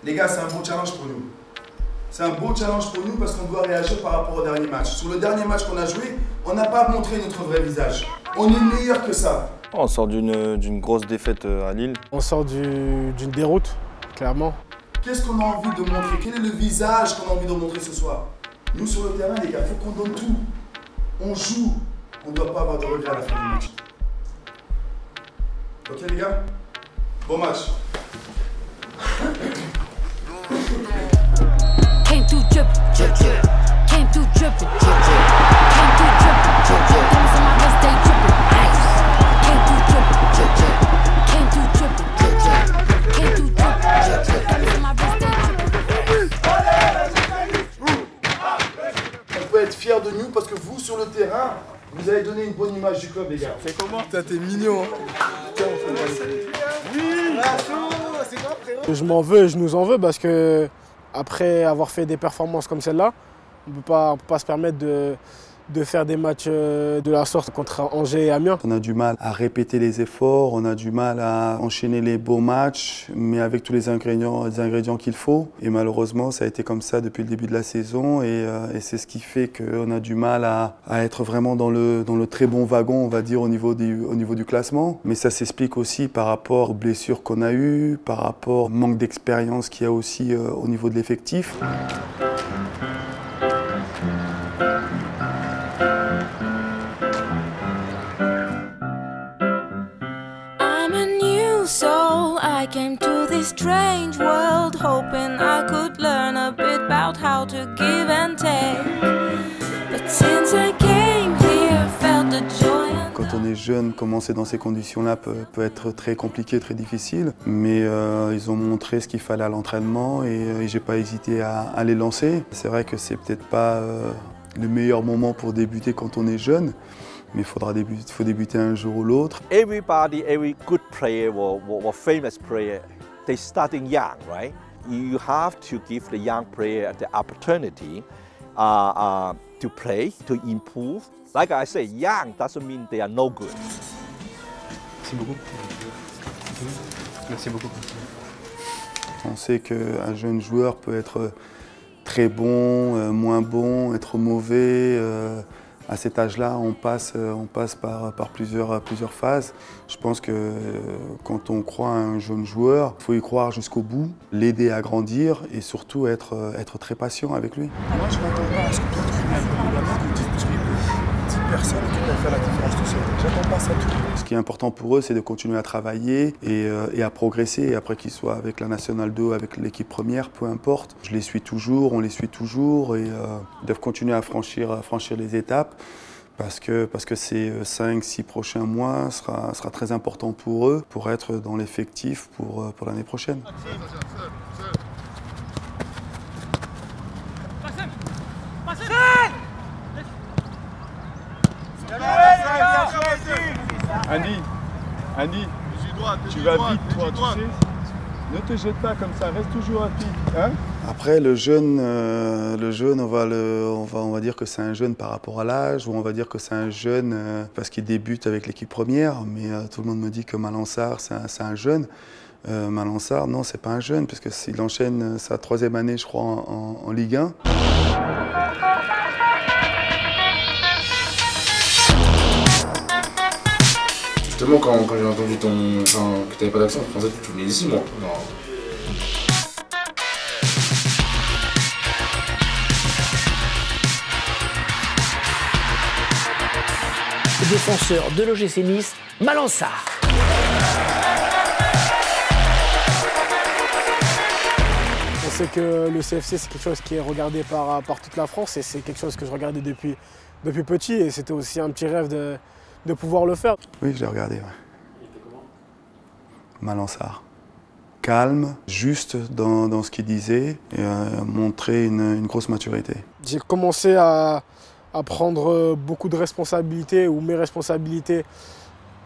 Les gars, c'est un beau challenge pour nous. C'est un beau challenge pour nous parce qu'on doit réagir par rapport au dernier match. Sur le dernier match qu'on a joué, on n'a pas montré notre vrai visage. On est meilleur que ça. On sort d'une grosse défaite à Lille. On sort d'une déroute, clairement. Qu'est-ce qu'on a envie de montrer? Quel est le visage qu'on a envie de montrer ce soir? Nous, sur le terrain, les gars, il faut qu'on donne tout. On joue. On ne doit pas avoir de regrets à la fin du match. Ok, les gars? Bon match. Came through drippin', drip, drip. Came through drippin', drip, drip. Came through drippin', drip, drip. Diamonds on my wrist, they drippin', ice. Came through drippin', drip, drip. Came through drippin', drip, drip. Came through drippin', drip, drip. Diamonds on my wrist, they drippin'. On peut être fiers de nous parce que vous, sur le terrain, vous avez donné une bonne image du club, les gars. C'est comment? Putain, t'es mignon. Je m'en veux, je nous en veux parce que après avoir fait des performances comme celle-là, on peut pas se permettre de faire des matchs de la sorte contre Angers et Amiens. On a du mal à répéter les efforts, on a du mal à enchaîner les beaux matchs, mais avec tous les ingrédients qu'il faut. Et malheureusement, ça a été comme ça depuis le début de la saison et c'est ce qui fait qu'on a du mal à être vraiment dans le très bon wagon, on va dire, au niveau du classement. Mais ça s'explique aussi par rapport aux blessures qu'on a eues, par rapport au manque d'expérience qu'il y a aussi au niveau de l'effectif. I came to this strange world hoping I could learn a bit about how to give and take. But since I came here, felt the joy. Quand on est jeune, commencer dans ces conditions-là peut être très compliqué, très difficile. Mais ils ont montré ce qu'il fallait à l'entraînement et j'ai pas hésité à les lancer. C'est vrai que c'est peut-être pas le meilleur moment pour débuter quand on est jeune. Mais il faut débuter un jour ou l'autre. Every good player or famous player, they starting young, right? You have to give the young player the opportunity to play, to improve. Like I say, young doesn't mean they are no good. Merci beaucoup. Merci beaucoup. On sait qu'un jeune joueur peut être très bon, moins bon, être mauvais. À cet âge-là, on passe par plusieurs phases. Je pense que quand on croit à un jeune joueur, il faut y croire jusqu'au bout, l'aider à grandir et surtout être très patient avec lui. Moi, je ne m'attends pas à ce que toi, tu mettes une petite personne qui va faire la différence tout seul. J'attends pas ça tout. Ce qui est important pour eux, c'est de continuer à travailler et à progresser. Et après qu'ils soient avec la Nationale 2, avec l'équipe première, peu importe. Je les suis toujours, on les suit toujours et ils doivent continuer à franchir les étapes parce que ces 5-6 prochains mois sera très important pour eux pour être dans l'effectif pour l'année prochaine. Andy, tu vas vite, toi, tu sais. Ne te jette pas comme ça, reste toujours à pied. Hein? Après, le jeune, on va dire que c'est un jeune par rapport à l'âge, ou on va dire que c'est un jeune parce qu'il débute avec l'équipe première, mais tout le monde me dit que Malang Sarr, c'est un jeune. Malang Sarr, non, c'est pas un jeune, parce qu'il enchaîne sa 3e année, je crois, en Ligue 1. Justement, quand j'ai entendu que t'avais pas d'accent, je pensais que tu venais d'ici, moi. Non. Défenseur de l'OGC Nice, Malang Sarr. On sait que le CFC, c'est quelque chose qui est regardé par toute la France et c'est quelque chose que je regardais depuis petit et c'était aussi un petit rêve de pouvoir le faire. Oui, je l'ai regardé, ouais. Il était comment? Malang Sarr. Calme, juste dans ce qu'il disait et montrer une grosse maturité. J'ai commencé à prendre beaucoup de responsabilités ou mes responsabilités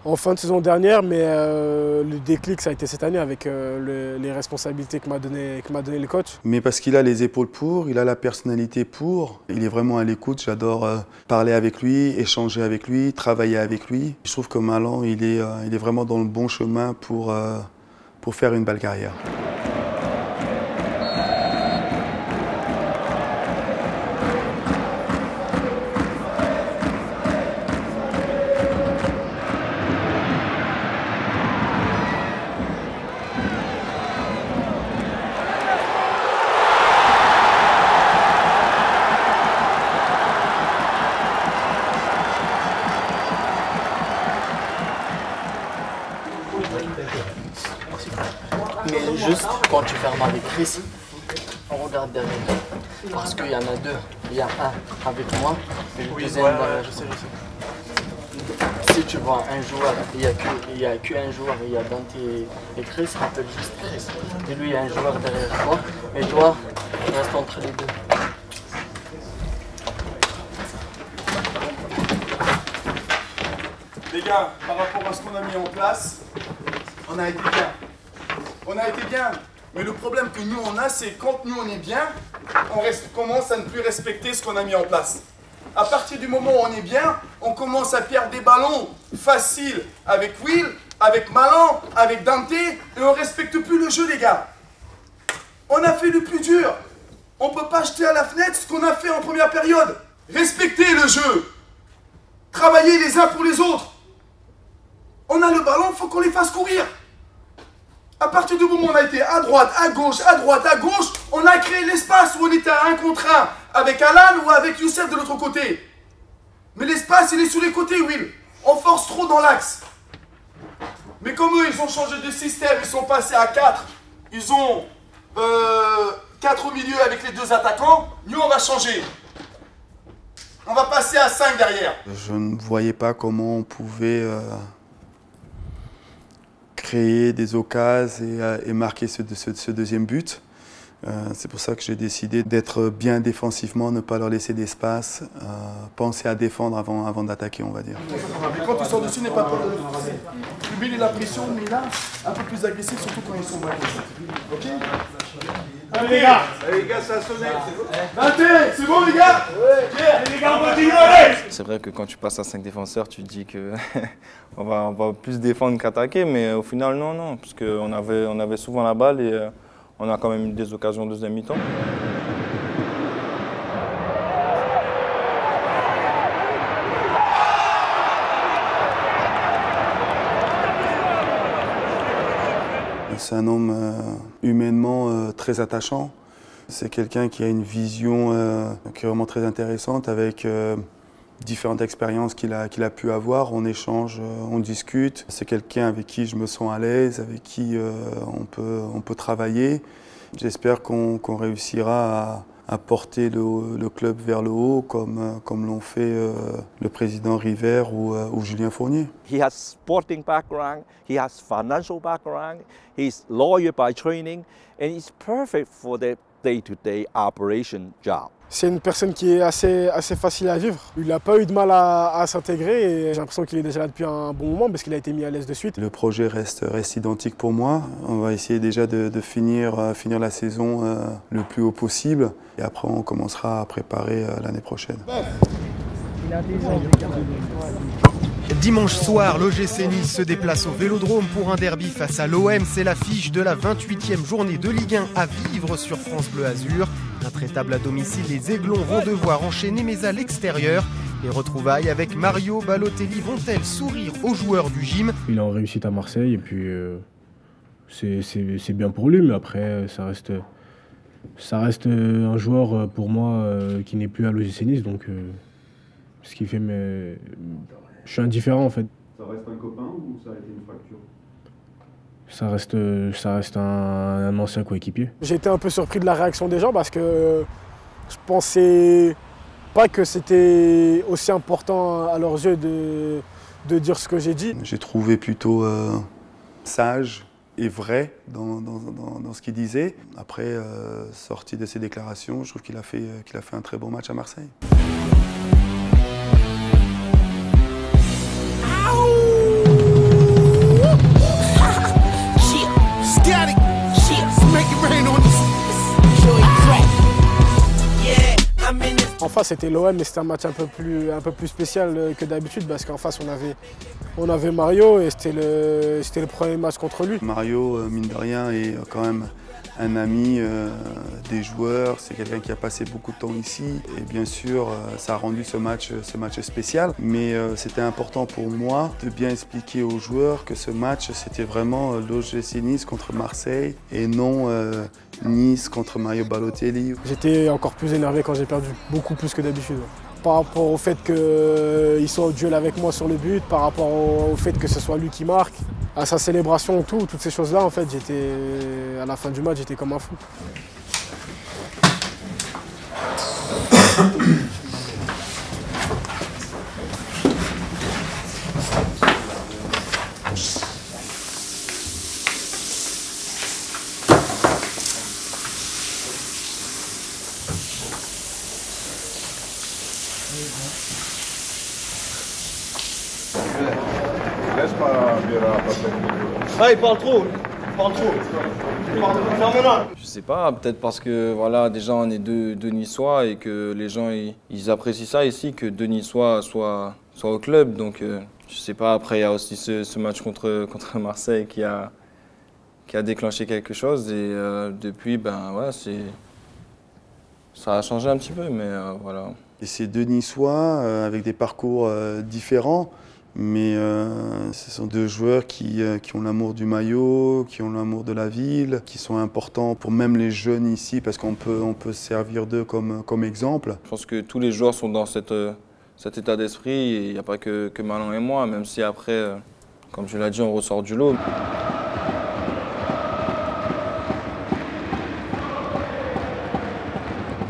en fin de saison dernière, mais le déclic, ça a été cette année avec les responsabilités que m'a donné le coach. Mais parce qu'il a les épaules pour, il a la personnalité pour, il est vraiment à l'écoute. J'adore parler avec lui, échanger avec lui, travailler avec lui. Je trouve que Malang, il est vraiment dans le bon chemin pour faire une belle carrière. Mais juste quand tu fermes avec Chris, on regarde derrière. Parce qu'il y en a deux. Il y a un avec moi et le deuxième derrière. Je sais. Si tu vois un joueur, il n'y a qu'un joueur, il y a Dante et Chris, il appelle juste Chris. Et lui, il y a un joueur derrière toi. Et toi, tu restes entre les deux. Les gars, par rapport à ce qu'on a mis en place, on a été bien. On a été bien. Mais le problème que nous on a, c'est quand nous on est bien, on commence à ne plus respecter ce qu'on a mis en place. À partir du moment où on est bien, on commence à perdre des ballons faciles avec Will, avec Malan, avec Dante, et on ne respecte plus le jeu, les gars. On a fait le plus dur. On ne peut pas jeter à la fenêtre ce qu'on a fait en première période. Respectez le jeu. Travaillez les uns pour les autres. On a le ballon, il faut qu'on les fasse courir. À partir du moment où on a été à droite, à gauche, on a créé l'espace où on était à 1 contre 1 avec Alan ou avec Youssef de l'autre côté. Mais l'espace, il est sur les côtés, Will. On force trop dans l'axe. Mais comme eux, ils ont changé de système, ils sont passés à 4. Ils ont 4 au milieu avec les 2 attaquants. Nous, on va changer. On va passer à 5 derrière. Je ne voyais pas comment on pouvait créer des occasions et marquer ce deuxième but. C'est pour ça que j'ai décidé d'être bien défensivement, ne pas leur laisser d'espace, penser à défendre avant d'attaquer, on va dire. Mais quand tu sors dessus, n'est pas peur de le forcer. Tu mets la pression, mais là, un peu plus agressif, surtout quand ils sont bas. Ok? Allez les gars, ça a sonné. C'est bon les gars? Les gars, on continue, allez! C'est vrai que quand tu passes à 5 défenseurs, tu te dis que on va plus défendre qu'attaquer, mais au final, non, parce qu'on avait souvent la balle et on a quand même eu des occasions de deuxième mi-temps. C'est un homme humainement très attachant. C'est quelqu'un qui a une vision qui est vraiment très intéressante avec différentes expériences qu'il a pu avoir. On échange, on discute. C'est quelqu'un avec qui je me sens à l'aise, avec qui on peut travailler. J'espère qu'on réussira à porter le club vers le haut comme l'ont fait le président River ou Julien Fournier. He has sporting background, he has financial background, he's lawyer by training, and he's perfect for the day-to-day operation job. C'est une personne qui est assez facile à vivre. Il n'a pas eu de mal à s'intégrer et j'ai l'impression qu'il est déjà là depuis un bon moment parce qu'il a été mis à l'aise de suite. Le projet reste identique pour moi. On va essayer déjà de finir la saison le plus haut possible et après on commencera à préparer l'année prochaine. Dimanche soir, l'OGC Nice se déplace au Vélodrome pour un derby face à l'OM. C'est l'affiche de la 28e journée de Ligue 1 à vivre sur France Bleu Azur. Intraitables à domicile, les Aiglons vont devoir enchaîner, mais à l'extérieur, les retrouvailles avec Mario Balotelli vont-elles sourire aux joueurs du gym? Il est en réussite à Marseille et puis c'est bien pour lui, mais après ça reste un joueur pour moi qui n'est plus à l'OGC Nice, donc ce qui fait je suis indifférent en fait. Ça reste un copain ou ça a été une fracture? Ça reste un ancien coéquipier. J'ai été un peu surpris de la réaction des gens parce que je pensais pas que c'était aussi important à leurs yeux de dire ce que j'ai dit. J'ai trouvé plutôt sage et vrai dans ce qu'il disait. Après, sorti de ses déclarations, je trouve qu'il a fait un très bon match à Marseille. En face c'était l'OM, mais c'était un match un peu plus spécial que d'habitude parce qu'en face on avait Mario et c'était le premier match contre lui. Mario, mine de rien, est quand même un ami des joueurs, c'est quelqu'un qui a passé beaucoup de temps ici et bien sûr ça a rendu ce match spécial. Mais c'était important pour moi de bien expliquer aux joueurs que ce match c'était vraiment l'OGC Nice contre Marseille et non Nice contre Mario Balotelli. J'étais encore plus énervé quand j'ai perdu, beaucoup plus que d'habitude. Par rapport au fait qu'il soit au duel avec moi sur le but, par rapport au fait que ce soit lui qui marque. à sa célébration, toutes ces choses-là, en fait, à la fin du match, j'étais comme un fou. Ah, il parle trop. Je sais pas, peut-être parce que voilà, déjà on est deux Niçois et que les gens ils apprécient ça ici, que deux Niçois soient au club. Donc je sais pas, après il y a aussi ce match contre Marseille qui a déclenché quelque chose et depuis, ben ouais, ça a changé un petit peu, mais voilà. Et c'est deux Niçois avec des parcours différents. Mais ce sont deux joueurs qui ont l'amour du maillot, qui ont l'amour de la ville, qui sont importants pour même les jeunes ici parce qu'on peut se servir d'eux comme exemple. Je pense que tous les joueurs sont dans cet état d'esprit et il n'y a pas que Malang et moi, même si après, comme je l'ai dit, on ressort du lot.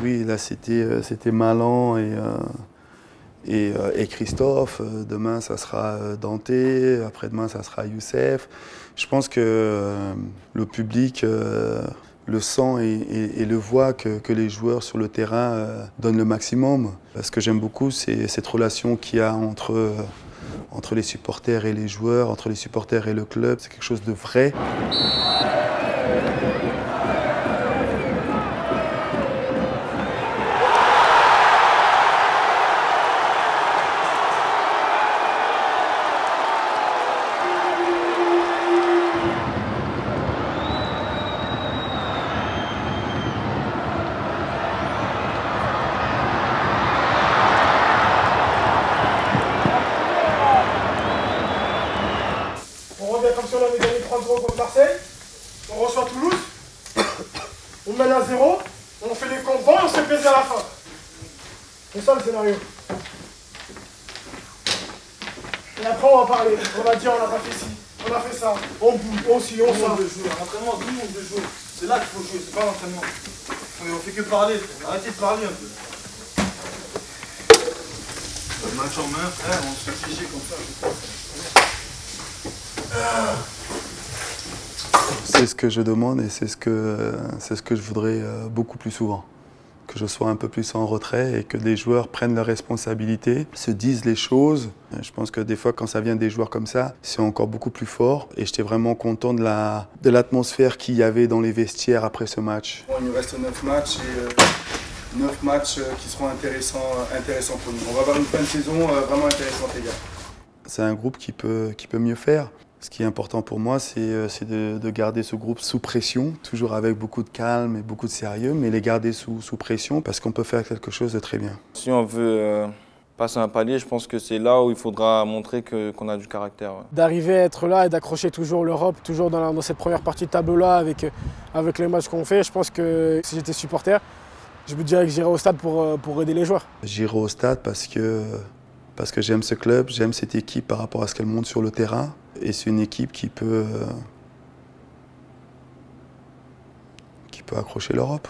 Oui, là c'était Malang et Christophe. Demain, ça sera Dante. Après-demain, ça sera Youssef. Je pense que le public le sent et le voit que les joueurs sur le terrain donnent le maximum. Ce que j'aime beaucoup, c'est cette relation qu'il y a entre les supporters et les joueurs, entre les supporters et le club. C'est quelque chose de vrai. Comme si on avait gagné 3-0 contre Marseille, on reçoit Toulouse, on mène à 0, on fait les comptes bons et on se fait plaisir à la fin. C'est ça le scénario. Et après on va parler, on va dire on a pas fait ci, on a fait ça, on bouge, on ci, on ça. L'entraînement, tout le monde veut jouer. C'est là qu'il faut jouer, c'est pas l'entraînement. On fait que parler, arrêtez de parler un peu. Le match en main, frère, on se fait figer comme ça. C'est ce que je demande et c'est ce que je voudrais beaucoup plus souvent. Que je sois un peu plus en retrait et que les joueurs prennent leurs responsabilités, se disent les choses. Je pense que des fois, quand ça vient des joueurs comme ça, c'est encore beaucoup plus fort. Et j'étais vraiment content de l'atmosphère qu'il y avait dans les vestiaires après ce match. Bon, il nous reste 9 matchs et 9 matchs qui seront intéressants pour nous. On va avoir une fin de saison vraiment intéressante, les gars. C'est un groupe qui peut mieux faire. Ce qui est important pour moi, c'est de garder ce groupe sous pression, toujours avec beaucoup de calme et beaucoup de sérieux, mais les garder sous pression parce qu'on peut faire quelque chose de très bien. Si on veut passer un palier, je pense que c'est là où il faudra montrer qu'on a du caractère. Ouais. D'arriver à être là et d'accrocher toujours l'Europe, toujours dans cette première partie de tableau-là avec les matchs qu'on fait, je pense que si j'étais supporter, je me dirais que j'irais au stade pour aider les joueurs. J'irai au stade parce que j'aime ce club, j'aime cette équipe par rapport à ce qu'elle montre sur le terrain. Et c'est une équipe qui peut accrocher l'Europe.